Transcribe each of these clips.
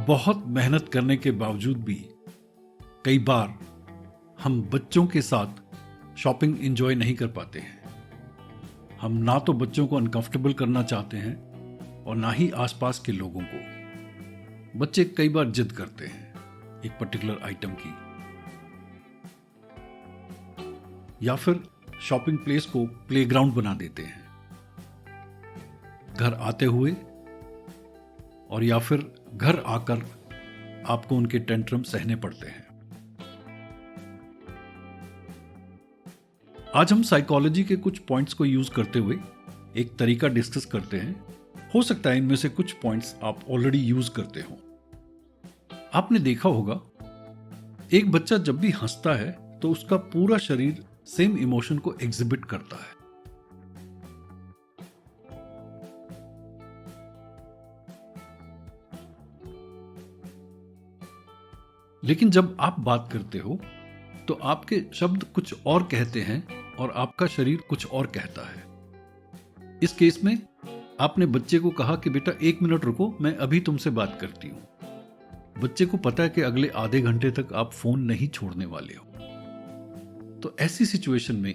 बहुत मेहनत करने के बावजूद भी कई बार हम बच्चों के साथ शॉपिंग एंजॉय नहीं कर पाते हैं। हम ना तो बच्चों को अनकंफर्टेबल करना चाहते हैं और ना ही आसपास के लोगों को। बच्चे कई बार जिद करते हैं एक पर्टिकुलर आइटम की, या फिर शॉपिंग प्लेस को प्लेग्राउंड बना देते हैं घर आते हुए, और या फिर घर आकर आपको उनके टेंट्रम सहने पड़ते हैं। आज हम साइकोलॉजी के कुछ पॉइंट्स को यूज करते हुए एक तरीका डिस्कस करते हैं। हो सकता है इनमें से कुछ पॉइंट्स आप ऑलरेडी यूज करते हो। आपने देखा होगा, एक बच्चा जब भी हंसता है तो उसका पूरा शरीर सेम इमोशन को एग्जिबिट करता है। लेकिन जब आप बात करते हो तो आपके शब्द कुछ और कहते हैं और आपका शरीर कुछ और कहता है। इस केस में आपने बच्चे को कहा कि बेटा 1 मिनट रुको, मैं अभी तुमसे बात करती हूं। बच्चे को पता है कि अगले आधे घंटे तक आप फोन नहीं छोड़ने वाले हो। तो ऐसी सिचुएशन में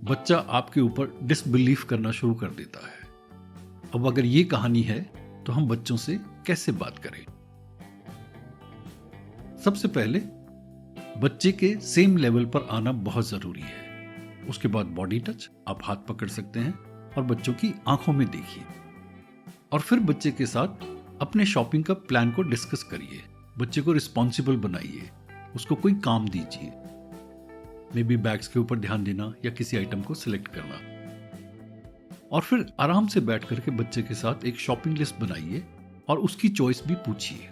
बच्चा आपके ऊपर डिसबिलीव करना शुरू कर देता है। अब अगर ये कहानी है तो हम बच्चों से कैसे बात करें? सबसे पहले बच्चे के सेम लेवल पर आना बहुत जरूरी है। उसके बाद बॉडी टच, आप हाथ पकड़ सकते हैं और बच्चों की आंखों में देखिए, और फिर बच्चे के साथ अपने शॉपिंग का प्लान को डिस्कस करिए। बच्चे को रिस्पॉन्सिबल बनाइए, उसको कोई काम दीजिए, मे बी बैग्स के ऊपर ध्यान देना या किसी आइटम को सिलेक्ट करना, और फिर आराम से बैठ करके बच्चे के साथ एक शॉपिंग लिस्ट बनाइए और उसकी चॉइस भी पूछिए।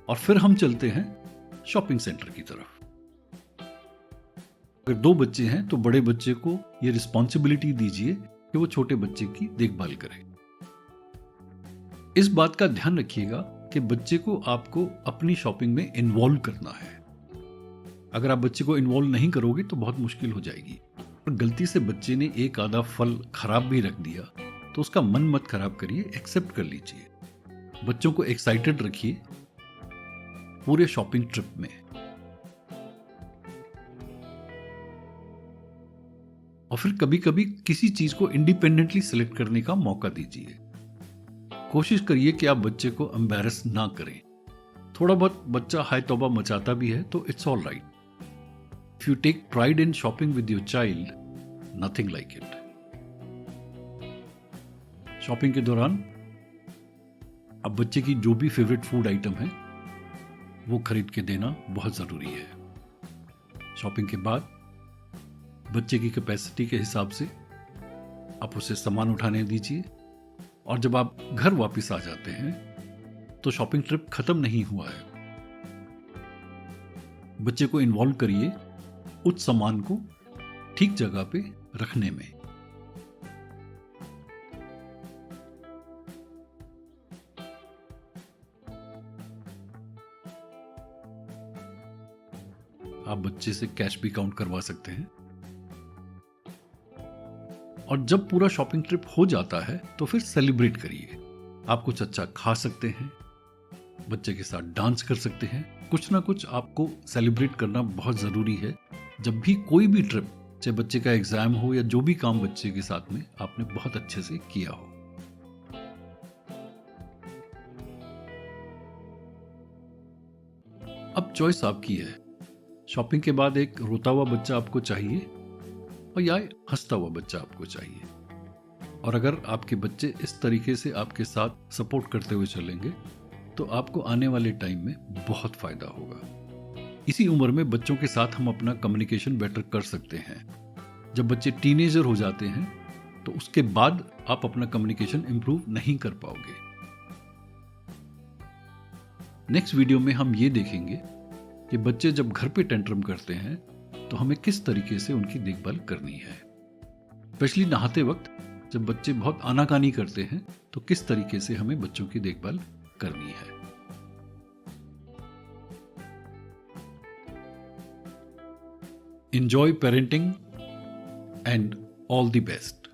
और फिर हम चलते हैं शॉपिंग सेंटर की तरफ। अगर 2 बच्चे हैं तो बड़े बच्चे को यह रिस्पॉन्सिबिलिटी दीजिए कि वो छोटे बच्चे की देखभाल करे। इस बात का ध्यान रखिएगा कि बच्चे को आपको अपनी शॉपिंग में इन्वॉल्व करना है। अगर आप बच्चे को इन्वॉल्व नहीं करोगे तो बहुत मुश्किल हो जाएगी। और गलती से बच्चे ने एक आधा फल खराब भी रख दिया तो उसका मन मत खराब करिए, एक्सेप्ट कर लीजिए। बच्चों को एक्साइटेड रखिए पूरे शॉपिंग ट्रिप में। और फिर कभी कभी किसी चीज को इंडिपेंडेंटली सिलेक्ट करने का मौका दीजिए। कोशिश करिए कि आप बच्चे को एम्बैरस ना करें। थोड़ा बहुत बच्चा हाय तौबा मचाता भी है तो it's all right. If you take pride in shopping with your child, nothing like it. Shopping के दौरान अब बच्चे की जो भी फेवरेट फूड आइटम है वो खरीद के देना बहुत जरूरी है। शॉपिंग के बाद बच्चे की कैपेसिटी के हिसाब से आप उसे सामान उठाने दीजिए, और जब आप घर वापस आ जाते हैं तो शॉपिंग ट्रिप खत्म नहीं हुआ है। बच्चे को इन्वॉल्व करिए उस सामान को ठीक जगह पे रखने में। आप बच्चे से कैश भी काउंट करवा सकते हैं। और जब पूरा शॉपिंग ट्रिप हो जाता है तो फिर सेलिब्रेट करिए। आप कुछ अच्छा खा सकते हैं, बच्चे के साथ डांस कर सकते हैं। कुछ ना कुछ आपको सेलिब्रेट करना बहुत जरूरी है। जब भी कोई भी ट्रिप, चाहे बच्चे का एग्जाम हो या जो भी काम बच्चे के साथ में आपने बहुत अच्छे से किया हो। अब चॉइस आपकी है। शॉपिंग के बाद एक रोता हुआ बच्चा आपको चाहिए और या हंसता हुआ बच्चा आपको चाहिए। और अगर आपके बच्चे इस तरीके से आपके साथ सपोर्ट करते हुए चलेंगे तो आपको आने वाले टाइम में बहुत फायदा होगा। इसी उम्र में बच्चों के साथ हम अपना कम्युनिकेशन बेटर कर सकते हैं। जब बच्चे टीनेजर हो जाते हैं तो उसके बाद आप अपना कम्युनिकेशन इंप्रूव नहीं कर पाओगे। नेक्स्ट वीडियो में हम ये देखेंगे कि बच्चे जब घर पे टेंट्रम करते हैं तो हमें किस तरीके से उनकी देखभाल करनी है। स्पेशली नहाते वक्त जब बच्चे बहुत आनाकानी करते हैं तो किस तरीके से हमें बच्चों की देखभाल करनी है। Enjoy parenting and all the best.